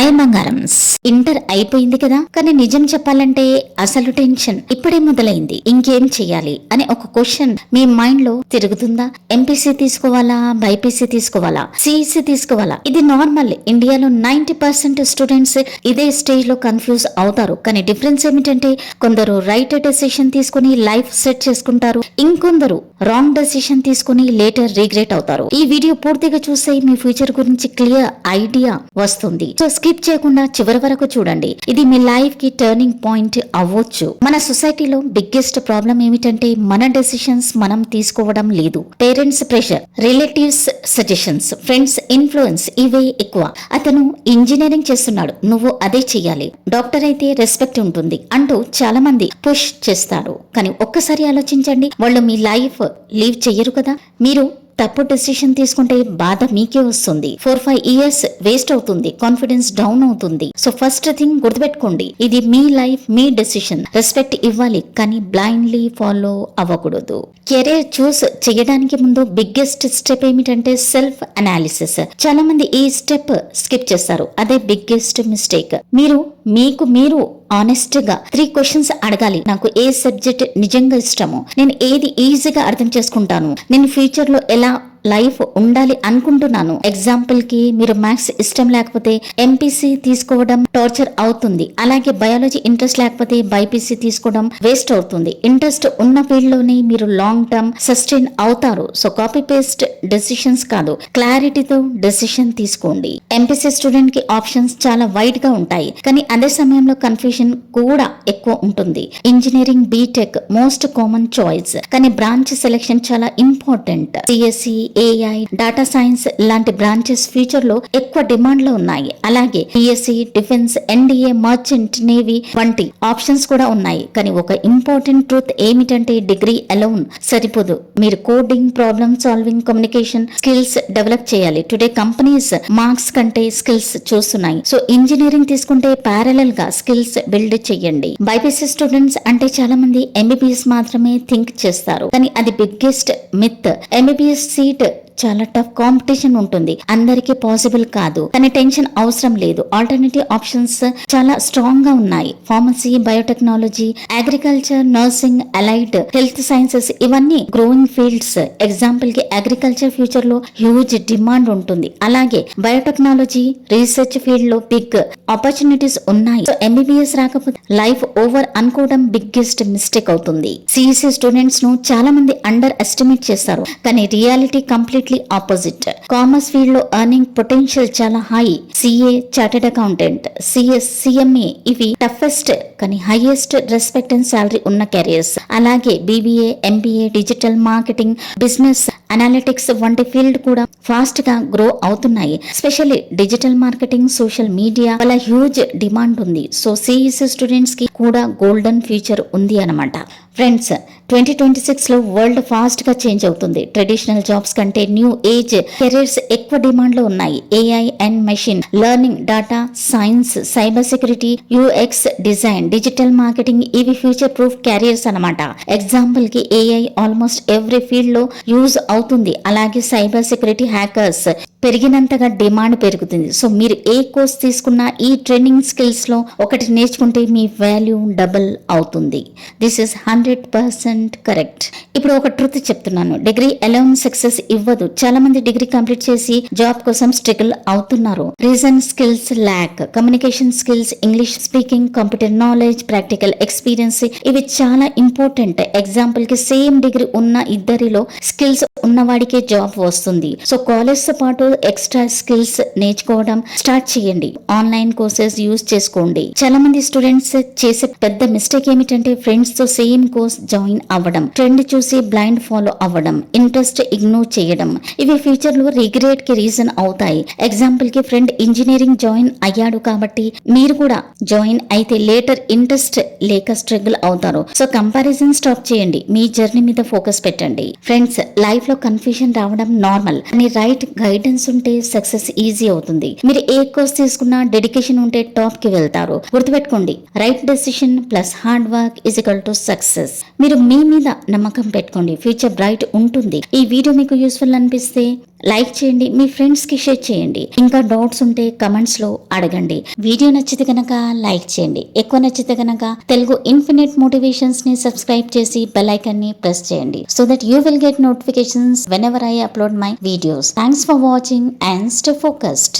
Hi బంగారమ్స్, inter అయిపోయింది కదా. కానీ నిజం చెప్పాలంటే అసలు టెన్షన్ ఇప్పుడే మొదలైంది. ఇంకేం చెయ్యాలి అనే ఒక క్వశ్చన్ మీ మైండ్ లో తిరుగుతుందా? ఎంపీసీ తీసుకోవాలా, బైపీసీ తీసుకోవాలా, సిఈసీ తీసుకోవాలా? ఇది నార్మల్. ఇండియాలో 90% స్టూడెంట్స్ ఇదే స్టేజ్ లో కన్ఫ్యూజ్ అవుతారు. కానీ డిఫరెన్స్ ఏమిటంటే కొందరు రైట్ డెసిషన్ తీసుకుని లైఫ్ సెట్ చేసుకుంటారు, ఇంకొందరు రాంగ్ డెసిషన్ తీసుకుని లేటర్ రిగ్రెట్ అవుతారు. ఈ వీడియో పూర్తిగా చూస్తే మీ ఫ్యూచర్ గురించి క్లియర్ ఐడియా వస్తుంది. సో స్కిప్ చేయకుండా చివరి వరకు చూడండి. ఇది మీ లైఫ్ కి టర్నింగ్ పాయింట్ అవ్వచ్చు. మన సొసైటీలో బిగ్గెస్ట్ ప్రాబ్లం ఏమిటంటే మన డెసిషన్స్ మనం తీసుకోవడం లేదు. Parents pressure, relatives suggestions, friends influence ఇవే ఎక్కువ. అతను ఇంజనీరింగ్ చేస్తున్నాడు, నువ్వు అదే చెయ్యాలి. డాక్టర్ అయితే రెస్పెక్ట్ ఉంటుంది అంటూ చాలా మంది పుష్ చేస్తారు. కానీ ఒక్కసారి ఆలోచించండి, వాళ్ళు మీ లైఫ్ లీవ్ చెయ్యరు కదా. మీరు తప్పు డెసిషన్ తీసుకుంటే బాధ మీకే వస్తుంది. 4-5 years వేస్ట్ అవుతుంది, కాన్ఫిడెన్స్ డౌన్ అవుతుంది. సో ఫస్ట్ థింగ్ గుర్తుపెట్టుకోండి, ఇది మీ లైఫ్, మీ డెసిషన్. రెస్పెక్ట్ ఇవ్వాలి కానీ బ్లైండ్లీ ఫాలో అవ్వకూడదు. కెరీర్ చూస్ చేయడానికి ముందు బిగ్గెస్ట్ స్టెప్ ఏమిటంటే సెల్ఫ్ అనాలిసిస్. చాలా మంది ఈ స్టెప్ స్కిప్ చేస్తారు, అదే బిగ్గెస్ట్ మిస్టేక్. మీరు ఆనెస్ట్ గా 3 questions అడగాలి. నాకు ఏ సబ్జెక్ట్ నిజంగా ఇష్టమో, నేను ఏది ఈజీగా అర్థం చేసుకుంటాను, నేను ఫ్యూచర్ లో ఎలా లైఫ్ ఉండాలి అనుకుంటున్నాను. ఎగ్జాంపుల్ కి మీరు మ్యాథ్స్ ఇష్టం లేకపోతే ఎంపీసీ తీసుకోవడం టార్చర్ అవుతుంది. అలాగే బయాలజీ ఇంట్రెస్ట్ లేకపోతే బైపీసీ తీసుకోవడం వేస్ట్ అవుతుంది. ఇంట్రెస్ట్ ఉన్న ఫీల్డ్ లోనే మీరు లాంగ్ టర్మ్ సస్టైన్ అవుతారు. సో కాపీ పేస్ట్ డెసిషన్స్ కాదు, క్లారిటీతో డెసిషన్ తీసుకోండి. ఎంపీసీ స్టూడెంట్ కి ఆప్షన్స్ చాలా వైడ్ గా ఉంటాయి, కానీ అదే సమయంలో కన్ఫ్యూజన్ కూడా ఎక్కువ ఉంటుంది. Engineering, BTech most common choice, కానీ బ్రాంచ్ సెలెక్షన్ చాలా important. CSE, AI, data science లాంటి బ్రాంచెస్ ఫ్యూచర్ లో ఎక్కువ డిమాండ్ లో ఉన్నాయి. అలాగే PSC, defence, NDA, merchant navy వంటి ఆప్షన్స్ కూడా ఉన్నాయి. కానీ ఒక ఇంపార్టెంట్ ట్రూత్ ఏమిటంటే డిగ్రీ అలౌన్ సరిపోదు. మీరు coding, problem solving, communication skills develop చేయాలి. టుడే కంపెనీస్ మార్క్స్ కంటే స్కిల్స్ చూస్తున్నాయి. సో ఇంజనీరింగ్ తీసుకుంటే ప్యారలల్ గా స్కిల్స్ బిల్డ్ చేయండి. బైపీసీ స్టూడెంట్స్ అంటే చాలా మంది ఎంబీబీఎస్ మాత్రమే థింక్ చేస్తారు, కానీ అది బిగ్గెస్ట్ మిత్. ఎంబీబీఎస్ సీట్ చాలా టఫ్ కాంపిటీషన్ ఉంటుంది, అందరికీ పాసిబుల్ కాదు. కానీ టెన్షన్ అవసరం లేదు, ఆల్టర్నేటివ్ ఆప్షన్స్ చాలా స్ట్రాంగ్ గా ఉన్నాయి. Pharmacy, biotechnology, agriculture, nursing, allied health sciences ఇవన్నీ గ్రోయింగ్ ఫీల్డ్స్. ఎగ్జాంపుల్ కి అగ్రికల్చర్ ఫ్యూచర్ లో హ్యూజ్ డిమాండ్ ఉంటుంది. అలాగే బయోటెక్నాలజీ రీసెర్చ్ ఫీల్డ్ లో బిగ్ ఆపర్చునిటీస్ ఉన్నాయి. సో ఎంబీబీఎస్ రాకపోతే లైఫ్ ఓవర్ అనుకోవడం బిగ్గెస్ట్ మిస్టేక్ అవుతుంది. సిఈసీ స్టూడెంట్స్ ను చాలా మంది అండర్ ఎస్టిమేట్ చేస్తారు, కానీ reality complete opposite. Commerce field లో ఎర్నింగ్ పొటెన్షియల్ చాలా high. CA, chartered accountant, CS, CMA ఇవి టఫెస్ట్ కానీ హైయెస్ట్ రెస్పెక్ట్ అండ్ సాలరీ ఉన్న కెరియర్స్. అలాగే BBA, MBA, digital marketing, business analytics వంటి ఫీల్డ్ కూడా ఫాస్ట్ గా గ్రో అవుతున్నాయి. Specially digital marketing, social media వల్ల హ్యూజ్ డిమాండ్ ఉంది. సో సిఈసీ స్టూడెంట్స్ కి కూడా గోల్డెన్ ఫ్యూచర్ ఉంది అన్నమాట. ఫ్రెండ్స్, 2026 లో వరల్డ్ ఫాస్ట్ గా చేంజ్ అవుతుంది. ట్రెడిషనల్ జాబ్స్ కంటే న్యూ ఏజ్ కెరీర్స్ ఎక్కువ డిమాండ్ లో ఉన్నాయి. AI and machine learning, data science, cyber security, UX design, digital marketing ఇవి ఫ్యూచర్ ప్రూఫ్ కెరియర్స్ అన్నమాట. ఎగ్జాంపుల్ కి ఏఐ ఆల్మోస్ట్ ఎవ్రీ ఫీల్డ్ లో యూజ్ అవుతుంది. అలాగే సైబర్ సెక్యూరిటీ, హ్యాకర్స్ పెరిగినంతగా డిమాండ్ పెరుగుతుంది. సో మీరు ఏ కోర్స్ తీసుకున్నా ఈ ట్రైనింగ్ స్కిల్స్ లో ఒకటి నేర్చుకుంటే మీ వాల్యూ డబుల్ అవుతుంది. This is 100% correct. ఇప్పుడు ఒక ట్రూత్ చెప్తున్నాను, డిగ్రీ అలౌన్ సక్సెస్ ఇవ్వదు. చాలా మంది డిగ్రీ కంప్లీట్ చేసి జాబ్ కోసం స్ట్రగుల్ అవుతున్నారు. Reason skills lakh, communication skills, English speaking, computer knowledge, practical experience ఇవి చాలా ఇంపార్టెంట్. ఎగ్జాంపుల్ కి సేమ్ డిగ్రీ ఉన్న ఇద్దరిలో స్కిల్స్ ఉన్నవాడికే జాబ్ వస్తుంది. సో కాలేజ్ తో పాటు ఎక్స్ట్రా స్కిల్స్ నేర్చుకోవడం స్టార్ట్ చేయండి. ఆన్లైన్ కోర్సెస్ యూజ్ చేసుకోండి. చాలా మంది స్టూడెంట్స్ చేసే పెద్ద మిస్టేక్ ఏమిటంటే ఫ్రెండ్స్ తో సేమ్ కోర్స్ జాయిన్ అవ్వడం, ట్రెండ్ చూసి బ్లైండ్ ఫాలో అవ్వడం, ఇంట్రెస్ట్ ఇగ్నోర్ చేయడం. ఇవి ఫ్యూచర్ లో రిగ్రెట్ కి రీజన్ అవుతాయి. ఎగ్జాంపుల్ కి ఫ్రెండ్ ఇంజనీరింగ్ జాయిన్ అయ్యాడు కాబట్టి మీరు కూడా జాయిన్ అయితే లేటర్ ఇంట్రెస్ట్ లేక స్ట్రగుల్ అవుతారు. సో కంపారిజన్ స్టాప్ చేయండి, మీ జర్నీ మీద ఫోకస్ పెట్టండి. ఫ్రెండ్స్, లైఫ్ లో కన్ఫ్యూజన్ రావడం నార్మల్, కానీ రైట్ గైడెన్స్ ఉంటే సక్సెస్ ఈజీ అవుతుంది. మీరు ఏ కోర్స్ తీసుకున్నా డెడికేషన్ ఉంటే టాప్ కి వెళ్తారు. గుర్తుపెట్టుకోండి, right decision plus hard work is equal to success. మీరు మీ మీ మీద నమ్మకం పెట్టుకోండి, ఫ్యూచర్ బ్రైట్ ఉంటుంది. ఈ వీడియో మీకు యూస్ఫుల్ అనిపిస్తే లైక్ చేయండి, మీ ఫ్రెండ్స్ కి షేర్ చేయండి. ఇంకా డౌట్స్ ఉంటే కమెంట్స్ లో అడగండి. వీడియో నచ్చితే గనక లైక్ చేయండి, ఎక్కువ నచ్చితే గనక తెలుగు ఇన్ఫినిట్ మోటివేషన్స్ ని సబ్స్క్రైబ్ చేసి బెల్ ఐకాన్ ని ప్రెస్ చేయండి, so that you will get notifications whenever I upload my videos. Thanks for watching and stay focused.